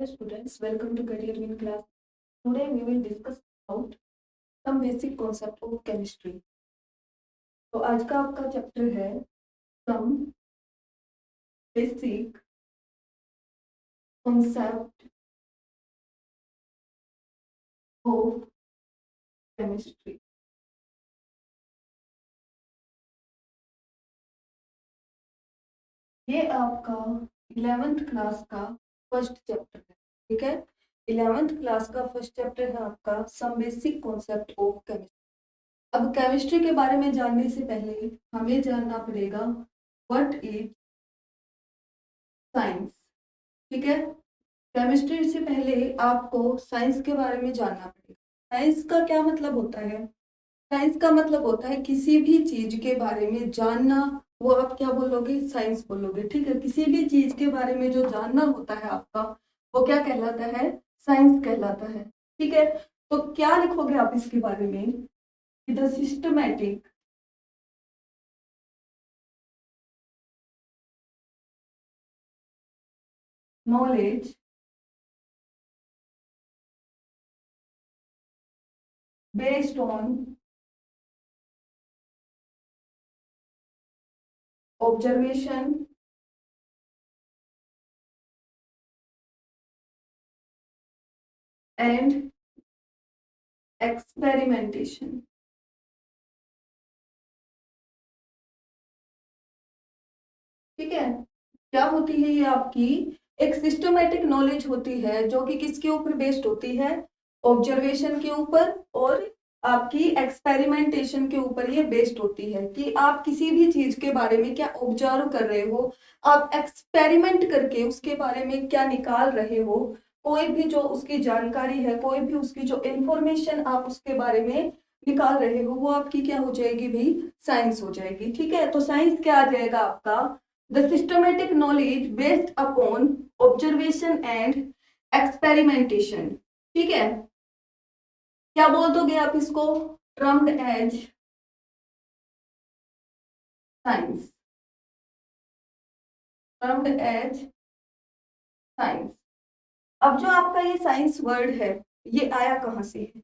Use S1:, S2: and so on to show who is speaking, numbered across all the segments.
S1: Hello students, welcome to Career Win class. Today we will discuss about some basic concept of chemistry. तो आज का आपका chapter है some basic concept of chemistry. ये आपका 11th class का first chapter है, ठीक है। 11th क्लास का फर्स्ट चैप्टर है आपका some basic concept of chemistry. अब केमिस्ट्री के बारे में जानने से पहले हमें जानना पड़ेगा व्हाट इज साइंस, ठीक है। केमिस्ट्री से पहले आपको साइंस के बारे में जानना पड़ेगा। साइंस का क्या मतलब होता है? साइंस का मतलब होता है किसी भी चीज के बारे में जानना। वो आप क्या बोलोगे? साइंस बोलोगे, ठीक है। किसी भी चीज के बारे में जो जानना होता है आपका, वो क्या कहलाता है? साइंस कहलाता है, ठीक है। तो क्या लिखोगे आप इसके बारे में? The systematic knowledge based on observation and experimentation, ठीक है। क्या होती है ये आपकी? एक सिस्टमैटिक नॉलेज होती है जो कि किसके ऊपर बेस्ड होती है? ऑब्जर्वेशन के ऊपर और आपकी एक्सपेरिमेंटेशन के ऊपर ये बेस्ड होती है कि आप किसी भी चीज के बारे में क्या ऑब्जर्व कर रहे हो, आप एक्सपेरिमेंट करके उसके बारे में क्या निकाल रहे हो। कोई भी जो उसकी जानकारी है, कोई भी उसकी जो इंफॉर्मेशन आप उसके बारे में निकाल रहे हो, वो आपकी क्या हो जाएगी भाई? साइंस हो जाएगी, ठीक है। तो साइंस क्या आ जाएगा आपका? The systematic knowledge based upon observation and experimentation, ठीक है। क्या बोल दोगे आप इसको? Termed as science, termed as science. अब जो आपका ये साइंस वर्ड है, ये आया कहाँ से है?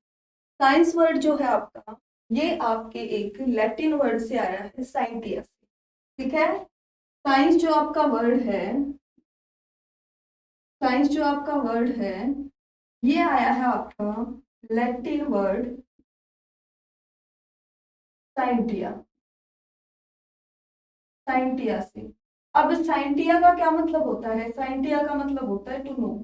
S1: साइंस वर्ड जो है आपका, ये आपके एक लैटिन वर्ड से आया है, साइंटिया से, ठीक है। साइंस जो आपका वर्ड है, साइंस जो आपका वर्ड है, ये आया है आपका लैटिन वर्ड साइंटिया, साइंटिया से। अब साइंटिया का क्या मतलब होता है? साइंटिया का मतलब होता है टू नो,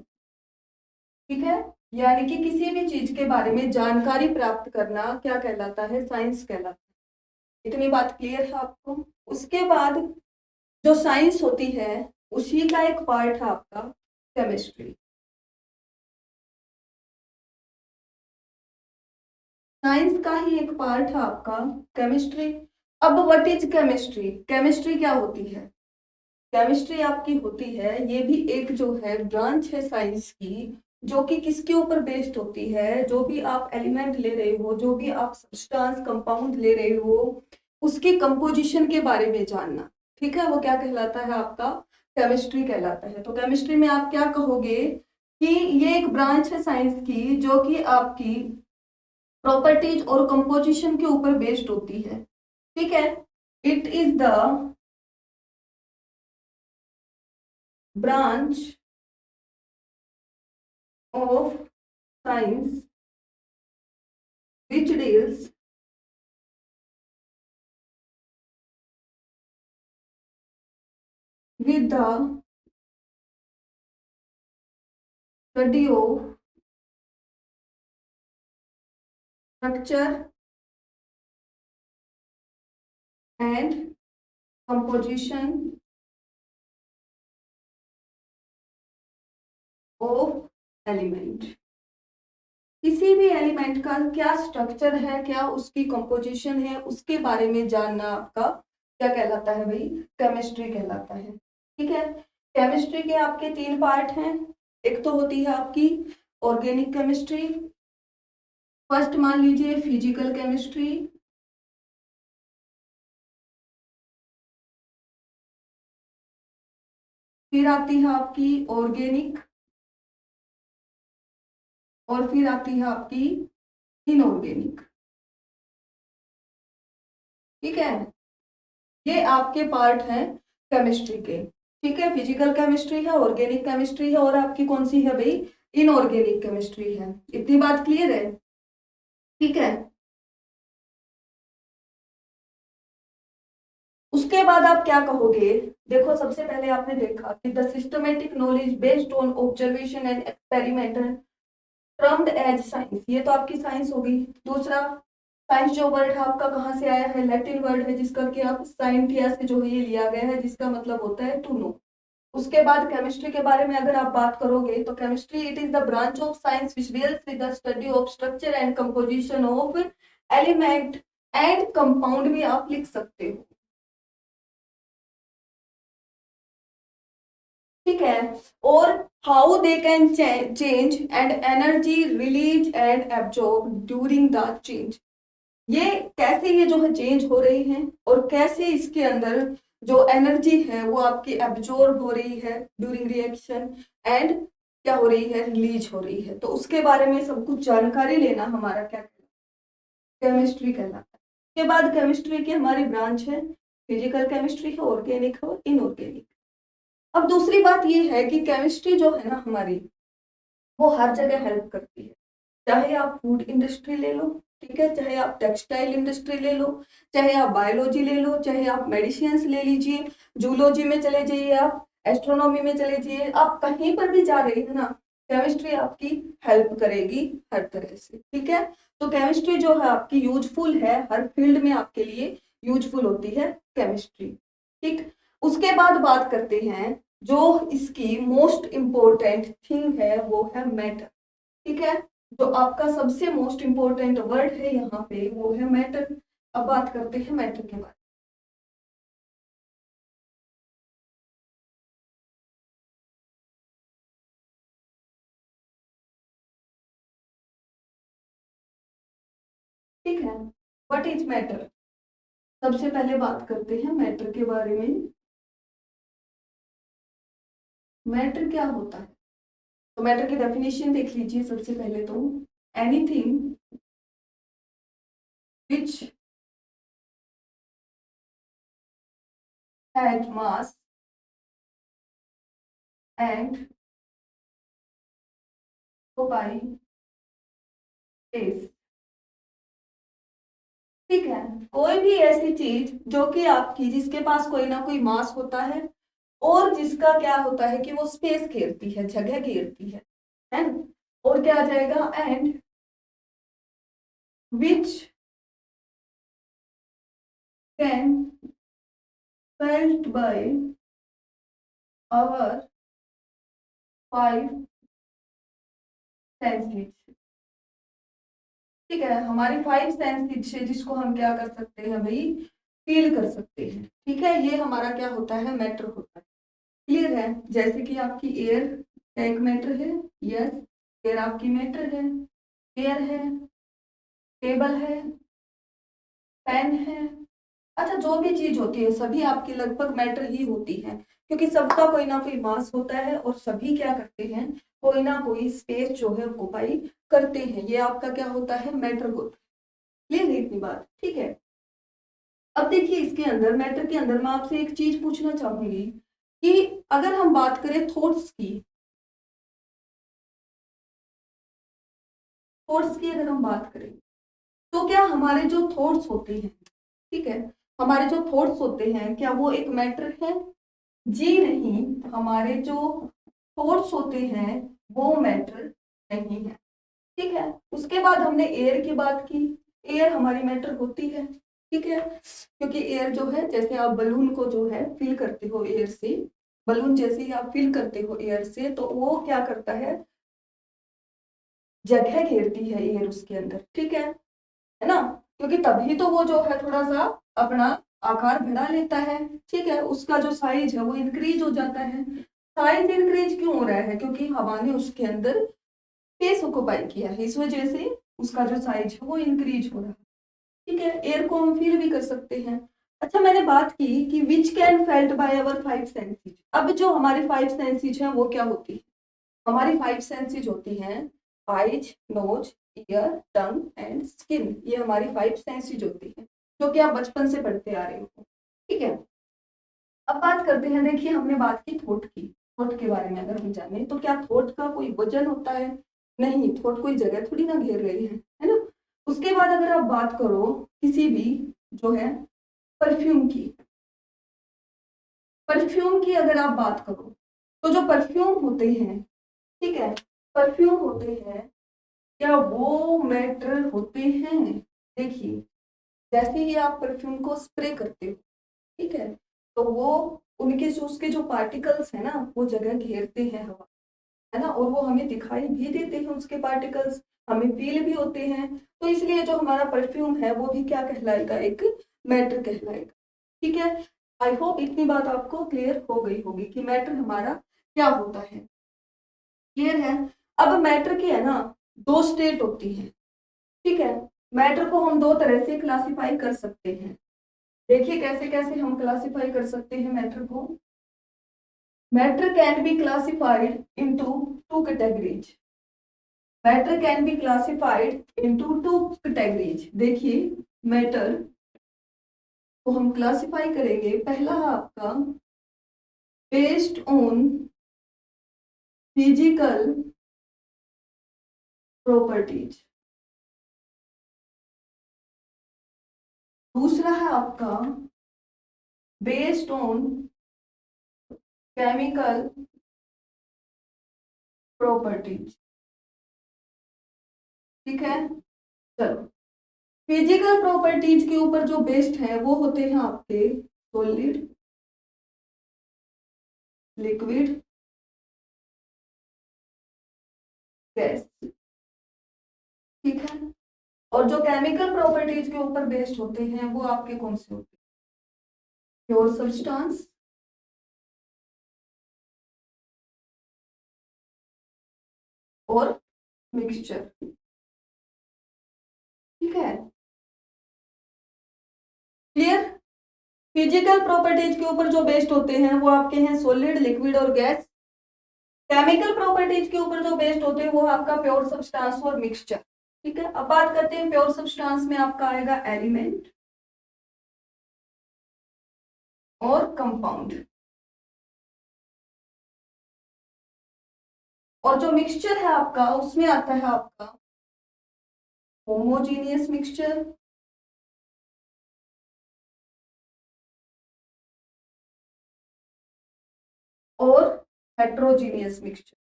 S1: ठीक है। यानी कि किसी भी चीज के बारे में जानकारी प्राप्त करना क्या कहलाता है? साइंस कहलाता है। इतनी बात क्लियर है आपको? उसके बाद जो साइंस होती है, उसी का एक पार्ट है आपका केमिस्ट्री। साइंस का ही एक पार्ट है आपका केमिस्ट्री। अब व्हाट इज केमिस्ट्री? केमिस्ट्री क्या होती है? केमिस्ट्री आपकी होती है, ये भी एक जो है ब्रांच है साइंस की, जो कि किसके ऊपर बेस्ड होती है? जो भी आप एलिमेंट ले रहे हो, जो भी आप सब्सटेंस कंपाउंड ले रहे हो, उसकी कंपोजिशन के बारे में जानना, ठीक है। वो क्या कहलाता है आपका? केमिस्ट्री कहलाता है। तो केमिस्ट्री में आप क्या कहोगे कि ये एक ब्रांच है साइंस की जो कि आपकी प्रॉपर्टीज और कंपोजिशन के ऊपर बेस्ड होती है, ठीक है। It is the branch of science which deals with the study of structure and composition of element। किसी भी एलिमेंट का क्या स्ट्रक्चर है, क्या उसकी कंपोजिशन है, उसके बारे में जानना आपका क्या कहलाता है भाई? केमिस्ट्री कहलाता है, ठीक है। केमिस्ट्री के आपके तीन पार्ट हैं। एक तो होती है आपकी ऑर्गेनिक केमिस्ट्री, फर्स्ट मान लीजिए फिजिकल केमिस्ट्री, फिर आती है आपकी ऑर्गेनिक और फिर आती है आपकी इनऑर्गेनिक। ठीक है, ये आपके पार्ट हैं केमिस्ट्री के। ठीक है, फिजिकल केमिस्ट्री है, ऑर्गेनिक केमिस्ट्री है, और आपकी कौन सी है भाई, इनऑर्गेनिक केमिस्ट्री है। इतनी बात क्लियर है? ठीक है, उसके बाद आप क्या कहोगे? देखो, सबसे पहले आपने देखा कि the systematic knowledge based on observation and experimental termed as science, ये तो आपकी साइंस होगी। दूसरा, साइंस जो वर्ड है आपका कहाँ से आया है? लैटिन वर्ड है, जिसका कि आप साइंटिया से जो है ये लिया गया है, जिसका मतलब होता है टू नो। उसके बाद केमिस्ट्री के बारे में अगर आप बात करोगे तो chemistry it is the branch of science which deals with the study of structure and composition of element and compound भी आप लिख सकते हो। ठीक है, और how they can change and energy release and absorb during the change, ये कैसे ये जो है चेंज हो रही हैं और कैसे इसके अंदर जो एनर्जी है वो आपकी एब्जॉर्ब हो रही है ड्यूरिंग रिएक्शन एंड क्या हो रही है, रिलीज हो रही है। तो उसके बारे में सब कुछ जानकारी लेना हमारा क्या केमिस्ट्री कहलाता है। उसके बाद केमिस्ट्री की हमारी ब्रांच है, फिजिकल केमिस्ट्री है, ऑर्गेनिक है और इनऑर्गेनिक। अब दूसरी बात ये है कि केमिस्ट्री जो है ना हमारी, वो हर जगह हेल्प करती है। चाहे आप फूड इंडस्ट्री ले लो, ठीक है, चाहे आप टेक्सटाइल इंडस्ट्री ले लो, चाहे आप बायोलॉजी ले लो, चाहे आप मेडिसिन ले लीजिए, जूलॉजी में चले जाइए, आप एस्ट्रोनॉमी में चले जाइए, आप कहीं पर भी जा रही है ना, केमिस्ट्री आपकी हेल्प करेगी हर तरह से। ठीक है, तो केमिस्ट्री जो है आपकी यूजफुल है, हर फील्ड में आपके लिए यूजफुल होती है केमिस्ट्री। ठीक, उसके बाद बात करते हैं जो इसकी मोस्ट इंपॉर्टेंट थिंग है, वो है मैटर। ठीक है, जो आपका सबसे मोस्ट इंपॉर्टेंट वर्ड है यहाँ पे वो है मैटर। अब बात करते हैं मैटर के बारे में। ठीक है, व्हाट इज मैटर? सबसे पहले बात करते हैं मैटर के बारे में। मैटर क्या होता है? तो मैटर की डेफिनेशन देख लीजिए सबसे पहले तो, anything which has mass and occupies space। ठीक है, कोई भी ऐसी चीज जो कि आपकी जिसके पास कोई ना कोई मास होता है और जिसका क्या होता है कि वो स्पेस घेरती है, जगह घेरती है ना? और क्या आ जाएगा? And which can felt by our five senses. ठीक है, हमारी फाइव सेंसेस से जिसको हम क्या कर सकते हैं भाई, फील कर सकते हैं। ठीक है, ये हमारा क्या होता है, मैटर होता है। क्लियर है? जैसे कि आपकी एयर एक मैटर है, यस, एयर आपकी मैटर है, एयर है, टेबल है, पेन है। अच्छा, जो भी चीज होती है सभी आपकी लगभग मैटर ही होती है, क्योंकि सबका कोई ना कोई मास होता है और सभी क्या करते हैं, कोई ना कोई स्पेस जो है ऑक्युपाई करते हैं। ये आपका क्या होता है, मैटर होता है। क्लियर है इतनी बात? ठीक है, अब देखिए इसके अंदर मैटर के अंदर मैं आपसे एक चीज पूछना चाहूंगी कि अगर हम बात करें थॉट्स की, थॉट्स की अगर हम बात करें तो क्या हमारे जो थॉट्स होते हैं, ठीक है, हमारे जो थॉट्स होते हैं क्या वो एक मैटर है? जी नहीं, हमारे जो थॉट्स होते हैं वो मैटर नहीं है। ठीक है, उसके बाद हमने एयर की बात की, एयर हमारी मैटर होती है। ठीक है, क्योंकि एयर जो है, जैसे आप बलून को जो है फिल करते हो एयर से, बलून जैसे ही आप फिल करते हो एयर से तो वो क्या करता है, जगह घेरती है एयर उसके अंदर। ठीक है ना? क्योंकि तभी तो वो जो है थोड़ा सा अपना आकार बढ़ा लेता है। ठीक है, उसका जो साइज है वो इंक्रीज हो जाता है। साइज इंक्रीज क्यों हो रहा है? क्योंकि हवा ने उसके अंदर स्पेस ऑक्युपाई किया है, इस वजह से उसका जो साइज है वो इंक्रीज हो रहा है। ठीक है, एयर को हम फील भी कर सकते हैं। अच्छा, मैंने बात की कि विच can felt by our five senses. अब जो हमारे फाइव सेंसेस हैं वो क्या होती है? हमारी फाइव सेंसेस होती हैं eyes, nose, ear, tongue and skin, ये हमारी 5 सेंसेस होती है जो कि आप बचपन से पढ़ते आ रहे हो। ठीक है, अब बात करते हैं। देखिए हमने बात की थॉट की, थॉट के बारे में अगर हम जाने तो क्या थॉट का कोई वजन होता है? नहीं, थॉट कोई जगह थोड़ी ना घेर रही है ना। उसके बाद अगर आप बात करो किसी भी जो है परफ्यूम की, परफ्यूम की अगर आप बात करो तो जो परफ्यूम होते हैं, ठीक है, परफ्यूम होते हैं, क्या वो मैटर होते हैं? देखिए जैसे ही आप परफ्यूम को स्प्रे करते हो, ठीक है, तो वो उनके जो उसके जो पार्टिकल्स है ना वो जगह घेरते हैं हवा, है ना, और वो हमें दिखाई भी देते हैं उसके पार्टिकल्स, हमें फील भी होते हैं। तो इसलिए जो हमारा परफ्यूम है वो भी क्या कहलाएगा? एक मैटर कहलाएगा। ठीक है, आई होप इतनी बात आपको क्लियर हो गई होगी कि मैटर हमारा क्या होता है। क्लियर है? अब मैटर की है ना दो स्टेट होती है। ठीक है, मैटर को हम दो तरह से क्लासिफाई कर सकते हैं। देखिए कैसे कैसे हम क्लासिफाई कर सकते हैं मैटर को। Matter can be classified into two categories. Matter can be classified into two categories. देखिए मैटर को हम क्लासिफाई करेंगे, पहला है आपका बेस्ड ऑन फिजिकल प्रॉपर्टीज, दूसरा है आपका बेस्ड ऑन केमिकल प्रॉपर्टीज। ठीक है, चलो फिजिकल प्रॉपर्टीज के ऊपर जो बेस्ड है वो होते हैं आपके सॉलिड, लिक्विड, गैस। ठीक है, और जो केमिकल प्रॉपर्टीज के ऊपर बेस्ड होते हैं वो आपके कौन से होते हैं? प्योर सब्सटेंस और मिक्सचर। ठीक है, क्लियर? फिजिकल प्रॉपर्टीज के ऊपर जो बेस्ड होते हैं वो आपके हैं सॉलिड, लिक्विड और गैस। केमिकल प्रॉपर्टीज के ऊपर जो बेस्ड होते हैं वो आपका प्योर सब्सटेंस और मिक्सचर। ठीक है, अब बात करते हैं प्योर सब्सटेंस में आपका आएगा एलिमेंट और कंपाउंड। और जो मिक्सचर है आपका उसमें आता है आपका होमोजीनियस मिक्सचर और हेट्रोजीनियस मिक्सचर।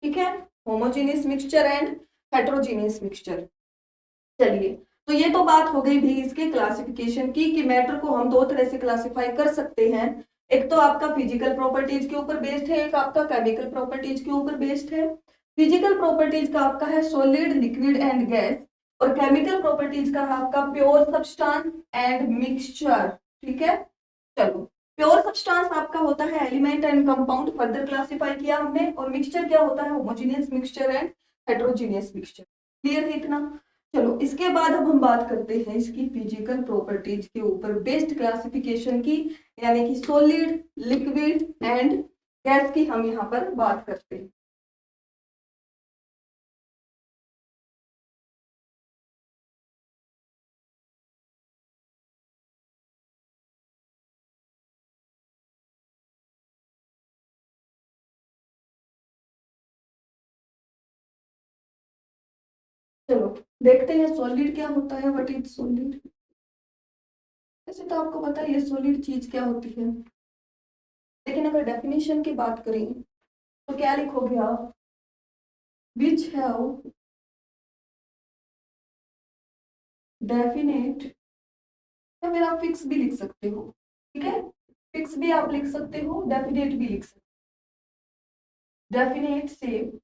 S1: ठीक है, homogeneous mixture and heterogeneous mixture. चलिए, तो ये तो बात हो गई भी इसके क्लासिफिकेशन की कि मैटर को हम दो तरह से क्लासिफाई कर सकते हैं। एक तो आपका फिजिकल प्रॉपर्टीज के ऊपर बेस्ड है, एक आपका केमिकल प्रॉपर्टीज के ऊपर बेस्ड है। फिजिकल प्रॉपर्टीज का आपका है सॉलिड, लिक्विड एंड गैस, और केमिकल प्रॉपर्टीज का है आपका प्योर सब्सटेंस एंड मिक्सचर। ठीक है, चलो प्योर सब्सटेंस आपका होता है element and compound, further classify किया हमने, और मिक्सचर क्या होता है? Homogeneous mixture and heterogeneous mixture. Clear है इतना? चलो इसके बाद अब हम बात करते हैं इसकी फिजिकल प्रॉपर्टीज के ऊपर बेस्ड क्लासिफिकेशन की, यानी कि सॉलिड, लिक्विड एंड गैस की हम यहाँ पर बात करते हैं। चलो देखते हैं सॉलिड क्या होता है, व्हाट इज सॉलिड। वैसे तो आपको पता है ये सॉलिड चीज क्या होती है, लेकिन अगर डेफिनेशन की बात करें तो क्या लिखोगे आप? विच हैव डेफिनेट, या फिर आप फिक्स भी लिख सकते हो। ठीक है, फिक्स भी आप लिख सकते हो, डेफिनेट भी लिख सकते हो। Definite shape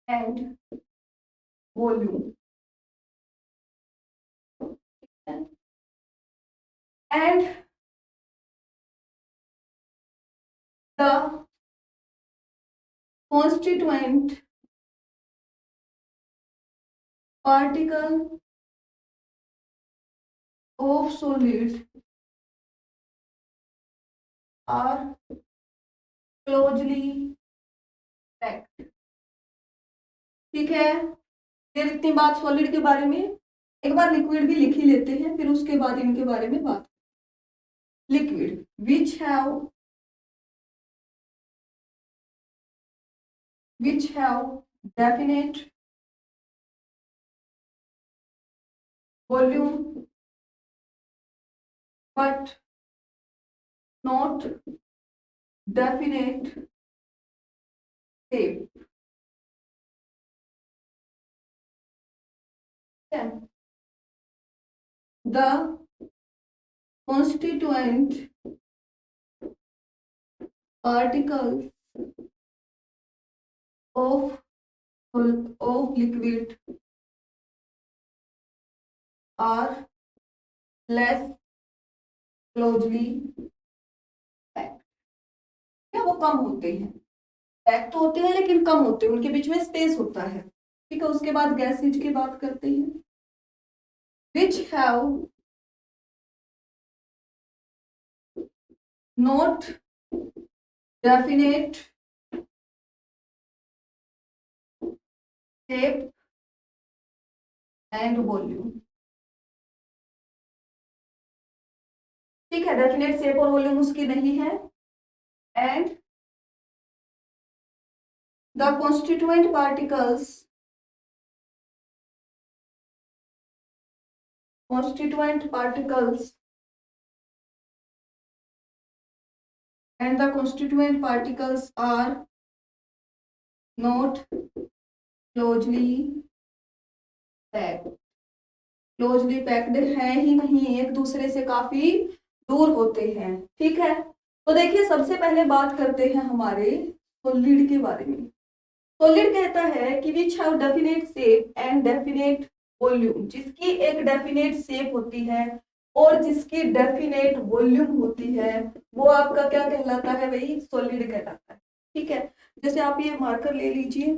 S1: and volume and the constituent particle of solid are closely packed. ठीक है, फिर इतनी बात सॉलिड के बारे में। एक बार लिक्विड भी लिख ही लेते हैं, फिर उसके बाद इनके बारे में बात। Liquid which have definite volume but not definite shape. The constituent particles of liquid are less closely packed। या वो कम होते हैं, पैक तो होते हैं लेकिन कम होते हैं, उनके बीच में स्पेस होता है। ठीक है, उसके बाद गैसेज की बात करते हैं। which have not definite shape and volume। ठीक है, डेफिनेट शेप और वॉल्यूम उसकी नहीं है। And the constituent particles and the constituent particles are not closely packed। Closely packed है ही नहीं, एक दूसरे से काफी दूर होते हैं। ठीक है, तो देखिए सबसे पहले बात करते हैं हमारे सोलिड के बारे में। सोलिड कहता है कि which have definite shape and definite volume, जिसकी एक डेफिनेट शेप होती है और जिसकी डेफिनेट वॉल्यूम होती है, वो आपका क्या कहलाता है भाई? सॉलिड कहलाता है। ठीक है, जैसे आप ये मार्कर ले लीजिए।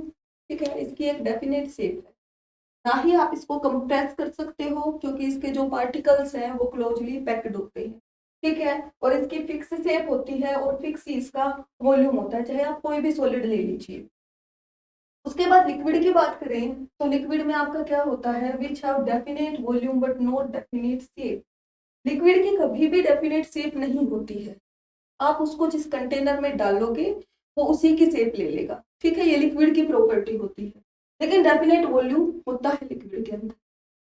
S1: ठीक है, इसकी एक डेफिनेट शेप है, ना ही आप इसको कंप्रेस कर सकते हो क्योंकि इसके जो पार्टिकल्स हैं वो क्लोजली पैक्ड होते हैं। ठीक है, और इसकी फिक्स शेप होती है और फिक्स ही इसका वॉल्यूम होता है, चाहे आप कोई भी सॉलिड ले लीजिए। उसके बाद लिक्विड की बात करें तो लिक्विड में आपका क्या होता है? Which have definite volume but not definite shape. Liquid की कभी भी डेफिनेट शेप नहीं होती है, आप उसको जिस कंटेनर में डालोगे वो उसी की शेप ले लेगा। ठीक है, ये लिक्विड की प्रॉपर्टी होती है, लेकिन डेफिनेट वॉल्यूम होता है लिक्विड के अंदर।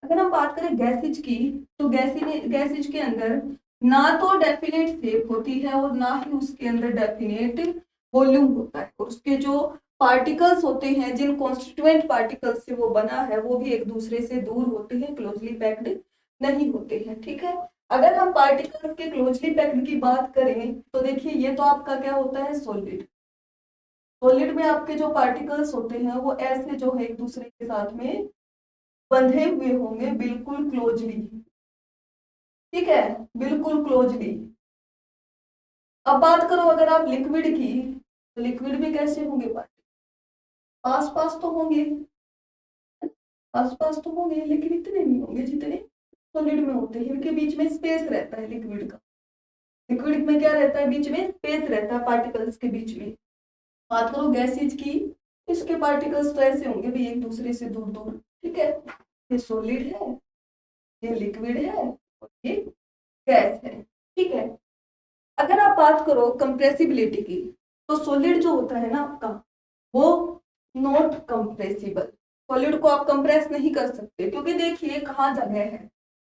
S1: अगर हम बात करें गैसेज की, तो गैसेज के अंदर ना तो डेफिनेट शेप होती है और ना ही उसके अंदर डेफिनेट वॉल्यूम होता है, और उसके जो पार्टिकल्स होते हैं, जिन कॉन्स्टिट्यूएंट पार्टिकल्स से वो बना है, वो भी एक दूसरे से दूर होते हैं, क्लोजली पैक्ड नहीं होते हैं। ठीक है, अगर हम पार्टिकल्स के क्लोजली पैक्ड की बात करें तो देखिए ये तो आपका क्या होता है? सॉलिड। सॉलिड में आपके जो पार्टिकल्स होते हैं वो ऐसे जो है एक दूसरे के साथ में बंधे हुए होंगे, बिल्कुल क्लोजली। ठीक है, बिल्कुल क्लोजली। अब बात करो अगर आप लिक्विड की, तो लिक्विड भी कैसे होंगे? पास पास तो होंगे, पास पास तो होंगे, लेकिन इतने नहीं होंगे जितने सॉलिड में होते हैं। इनके बीच में स्पेस रहता है लिक्विड का। लिक्विड में क्या रहता है? बीच में स्पेस रहता है पार्टिकल्स के बीच में। बात करो गैसेज की, इसके पार्टिकल्स तो ऐसे होंगे भी एक दूसरे से दूर दूर। ठीक है, ये सॉलिड है, ये लिक्विड है और ये गैस है। ठीक है, अगर आप बात करो कंप्रेसिबिलिटी की, तो सॉलिड जो होता है ना आपका, वो नॉट कंप्रेसिबल। सॉलिड को आप कंप्रेस नहीं कर सकते क्योंकि देखिए कहाँ जगह है,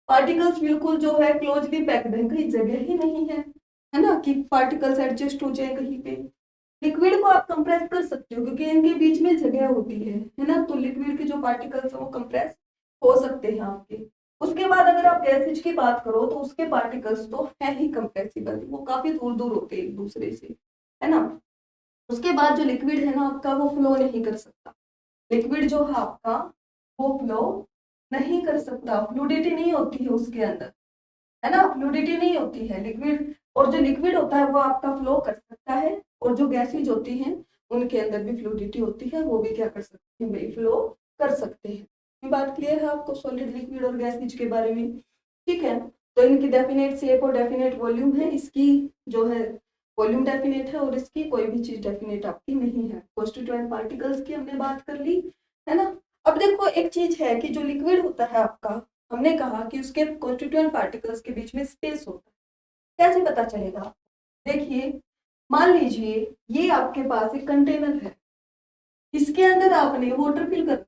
S1: पार्टिकल्स बिल्कुल जो है क्लोजली पैक्ड है, कहीं जगह ही नहीं है ना कि पार्टिकल्स एडजस्ट हो जाए कहीं पे। लिक्विड को आप कंप्रेस कर सकते हो क्योंकि इनके बीच में जगह होती है ना, तो लिक्विड के जो पार्टिकल्स है वो कंप्रेस हो सकते हैं आपके। उसके बाद अगर आप गैसेज की बात करो तो उसके पार्टिकल्स तो है ही कंप्रेसिबल, वो काफी दूर दूर होते हैं एक दूसरे से, है ना। उसके बाद जो लिक्विड है ना आपका, वो फ्लो नहीं कर सकता। लिक्विड जो है आपका वो फ्लो नहीं कर सकता, फ्लूडिटी नहीं होती है उसके अंदर, है ना, फ्लूडिटी नहीं होती है लिक्विड। और जो लिक्विड होता है वो आपका फ्लो कर सकता है, और जो गैसेज होती हैं उनके अंदर भी फ्लूडिटी होती है, वो भी क्या कर सकते हैं भाई? फ्लो कर सकते हैं। ये बात क्लियर है आपको सॉलिड, लिक्विड और गैसेज के बारे में? ठीक है, तो इनकी डेफिनेट शेप और डेफिनेट वॉल्यूम है, इसकी जो है वॉल्यूम डेफिनेट है और इसकी कोई भी चीज डेफिनेट आपकी नहीं है। कॉन्स्टिट्यूएंट पार्टिकल्स की हमने बात कर ली, है ना। अब देखो एक चीज है कि जो लिक्विड होता है आपका, हमने कहा कि उसके कॉन्स्टिट्यूएंट पार्टिकल्स के बीच में स्पेस होता है। कैसे पता चलेगा? देखिए, मान लीजिए ये आपके पास एक कंटेनर है, इसके अंदर आपने वाटर फिल कर,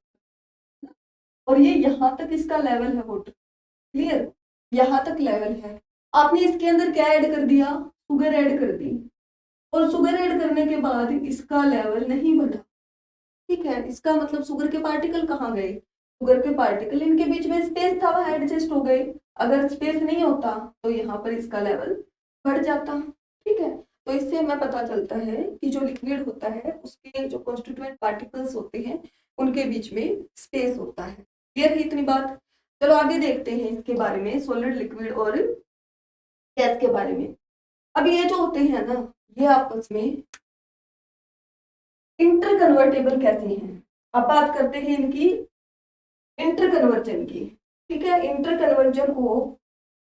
S1: और ये यहाँ तक इसका लेवल है वाटर, क्लियर, यहाँ तक लेवल है। आपने इसके अंदर क्या ऐड कर दिया? शुगर ऐड कर दी, और शुगर ऐड करने के बाद इसका लेवल नहीं बढ़ा, ठीक है। इसका मतलब शुगर के पार्टिकल कहाँ गए? शुगर के पार्टिकल, इनके बीच में स्पेस था वह एडजस्ट हो गए। अगर स्पेस नहीं होता तो यहाँ पर इसका लेवल बढ़ जाता, ठीक है। तो इससे हमें पता चलता है कि जो लिक्विड होता है उसके जो कॉन्स्टिट्यूएंट पार्टिकल्स होते हैं उनके बीच में स्पेस होता है। क्लियर है इतनी बात? चलो आगे देखते हैं इसके बारे में, सॉलिड, लिक्विड और गैस के बारे में। अब ये जो होते हैं ना, ये आपस में इंटर कन्वर्टेबल कैसे हैं? अब बात करते हैं इनकी इंटर कन्वर्जन की, ठीक है। इंटर कन्वर्जन को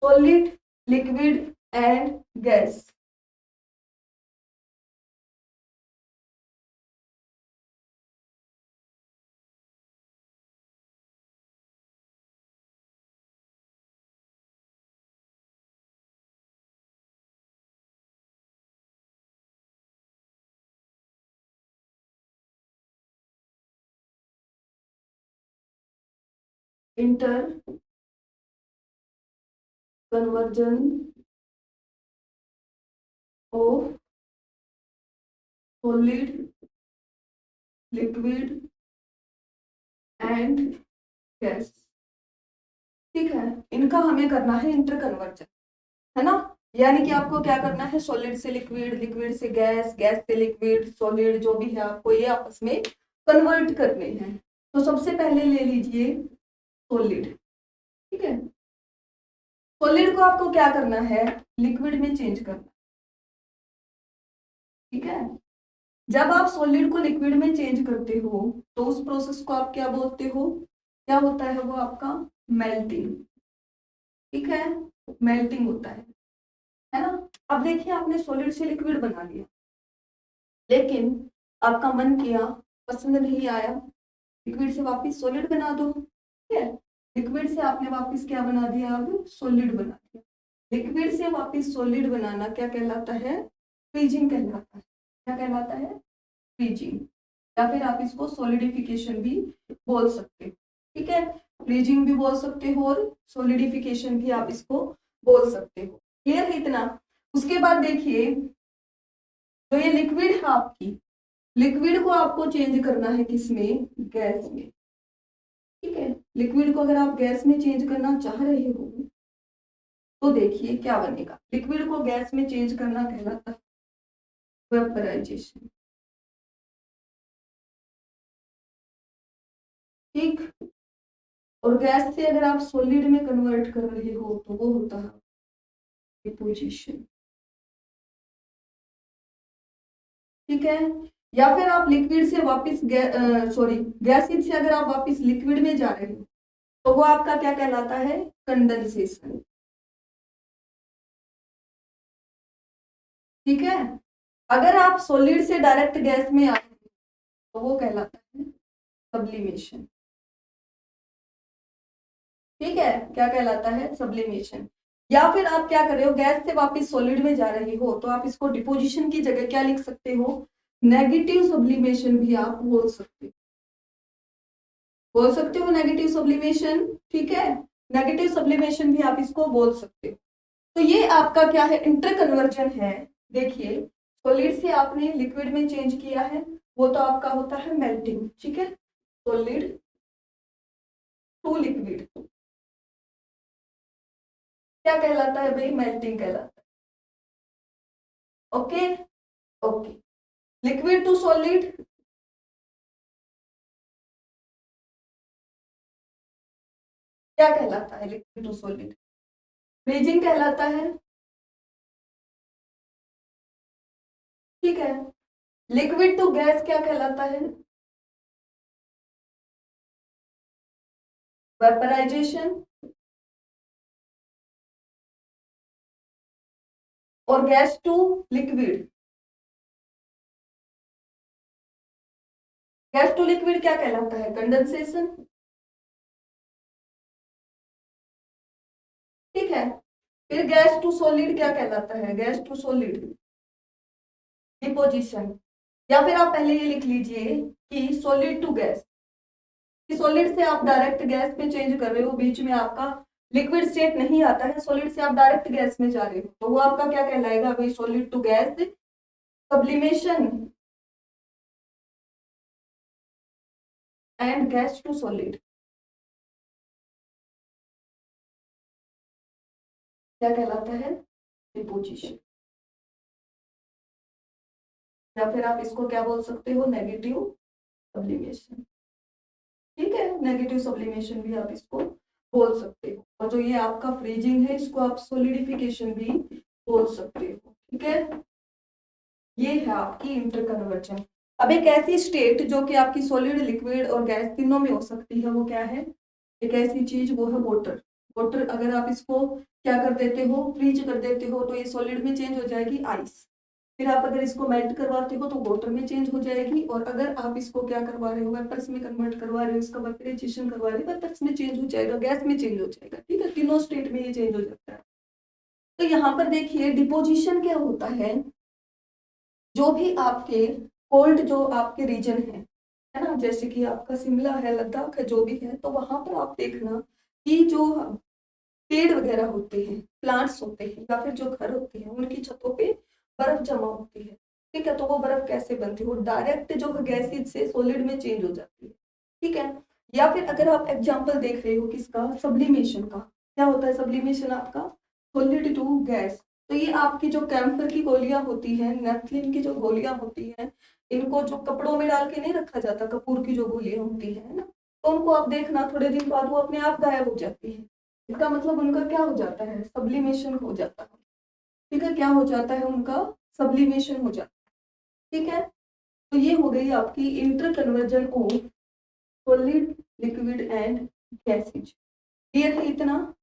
S1: solid, liquid and gas, inter conversion of solid, liquid and gas, ठीक है। इनका हमें करना है इंटर कन्वर्जन, है ना। यानी कि आपको क्या करना है? सॉलिड से लिक्विड, लिक्विड से गैस, गैस से लिक्विड, सॉलिड जो भी है आपको ये आपस में कन्वर्ट करने हैं। तो सबसे पहले ले लीजिए सॉलिड, ठीक है। सॉलिड को आपको क्या करना है? लिक्विड में चेंज करना, ठीक है। जब आप सॉलिड को लिक्विड में चेंज करते हो तो उस प्रोसेस को आप क्या बोलते हो? क्या होता है वो आपका? मेल्टिंग, ठीक है। मेल्टिंग होता है ना। अब देखिए आपने सॉलिड से लिक्विड बना लिया, लेकिन आपका मन किया, पसंद नहीं आया, लिक्विड से वापस सॉलिड बना दो, ठीक है। लिक्विड से आपने वापस क्या बना दिया? अब सॉलिड बना दिया। लिक्विड से वापस सॉलिड बनाना क्या कहलाता है? फ्रीजिंग कहलाता है। क्या कहलाता है? फ्रीजिंग, या फिर आप इसको सॉलिडिफिकेशन भी बोल सकते हो, ठीक है। फ्रीजिंग भी बोल सकते हो और सॉलिडिफिकेशन भी आप इसको बोल सकते हो। क्लियर है इतना? उसके बाद देखिए, तो ये लिक्विड है आपकी, लिक्विड को आपको चेंज करना है किसमें? गैस में, ठीक है। लिक्विड को अगर आप गैस में चेंज करना चाह रहे हो तो देखिए क्या बनेगा। लिक्विड को गैस में चेंज करना कहलाता है वेपराइजेशन, ठीक। और गैस से अगर आप सॉलिड में कन्वर्ट कर रहे हो तो वो होता है डिपोजिशन, ठीक है। या फिर आप लिक्विड से वापस सॉरी, गैसिड से अगर आप वापस लिक्विड में जा रहे हो तो वो आपका क्या कहलाता है? कंडेंसेशन, ठीक है। अगर आप सॉलिड से डायरेक्ट गैस में आ रहे हो तो वो कहलाता है सब्लिमेशन, ठीक है। क्या कहलाता है? सब्लिमेशन। या फिर आप क्या कर रहे हो? गैस से वापस सॉलिड में जा रहे हो तो आप इसको डिपोजिशन की जगह क्या लिख सकते हो? नेगेटिव सब्लिमेशन भी आप बोल सकते हो नेगेटिव सब्लिमेशन, ठीक है। नेगेटिव सब्लिमेशन भी आप इसको बोल सकते हो। तो ये आपका क्या है? इंटर कन्वर्जन है। देखिए, सॉलिड से आपने लिक्विड में चेंज किया है, वो तो आपका होता है मेल्टिंग, ठीक है। सॉलिड टू लिक्विड क्या कहलाता है भाई? मेल्टिंग कहलाता है, okay. Okay, liquid to solid क्या कहलाता है? लिक्विड टू सॉलिड फ्रीजिंग कहलाता है, ठीक है। लिक्विड टू गैस क्या कहलाता है? वेपराइजेशन। और gas to liquid. Gas to liquid क्या कहलाता है? कंडेंसेशन। ठीक है। फिर गैस टू सॉलिड क्या कहलाता है? Gas to solid deposition. या फिर आप पहले ये लिख लीजिए कि सॉलिड टू गैस, कि सॉलिड से आप डायरेक्ट गैस में चेंज कर रहे हो, बीच में आपका लिक्विड स्टेट नहीं आता है, सॉलिड से आप डायरेक्ट गैस में जा रहे हो, तो वो आपका क्या कहलाएगा भाई? Solid to gas sublimation and gas to solid क्या कहलाता है? डिपोजिशन। या फिर आप इसको क्या बोल सकते हो? Negative sublimation. ठीक है, नेगेटिव सब्लिमेशन भी आप इसको बोल सकते हो। और जो ये आपका फ्रीजिंग है, इसको आप सोलिडिफिकेशन भी बोल सकते हो। ठीक है, ये है आपकी इंटर कन्वर्जन। अब एक ऐसी स्टेट जो कि आपकी सॉलिड, लिक्विड और गैस तीनों में हो सकती है, वो क्या है? एक ऐसी चीज, वो है वाटर। वाटर अगर आप इसको क्या कर देते हो? फ्रीज कर देते हो, तो ये सॉलिड में चेंज हो जाएगी आइस। फिर आप अगर इसको मेल्ट करवाते हो तो वाटर में चेंज हो जाएगी। और अगर आप इसको क्या करवा रहे हो? वेपर्स में कन्वर्ट करवा रहे हो, इसका वेपराइजेशन करवा रहे हो, वेपर्स में चेंज हो जाएगा, गैस में चेंज हो जाएगा। ठीक है, तीनों स्टेट में ये चेंज हो जाता है। तो यहाँ पर देखिए डिपोजिशन क्या होता है? जो भी आपके कोल्ड जो आपके रीजन है ना, जैसे कि आपका शिमला है, लद्दाख है, जो भी है, तो वहां पर आप देखना कि जो पेड़ वगैरह होते हैं, प्लांट्स होते हैं, या फिर जो घर होते हैं, उनकी छतों पे बर्फ जमा होती है। ठीक है, तो वो बर्फ कैसे बनती है? वो डायरेक्ट जो गैसेज से सॉलिड में चेंज हो जाती है। ठीक है। या फिर अगर आप एग्जांपल देख रहे हो किसका? सब्लिमेशन का। क्या होता है सब्लिमेशन आपका? Solid to gas. तो ये आपकी जो कैम्फर की गोलियां होती हैं, नेफ्थलीन की जो गोलियां होती हैं, इनको जो कपड़ों में डाल के नहीं रखा जाता, कपूर की जो गोलियां होती है ना, तो उनको आप देखना थोड़े दिन बाद वो अपने आप गायब हो जाती है। इसका मतलब उनका क्या हो जाता है? सब्लिमेशन हो जाता है। ठीक है, क्या हो जाता है? उनका सब्लिमेशन हो जाता है। ठीक है, तो ये हो गई आपकी inter conversion of solid, liquid and gases. Clear है इतना?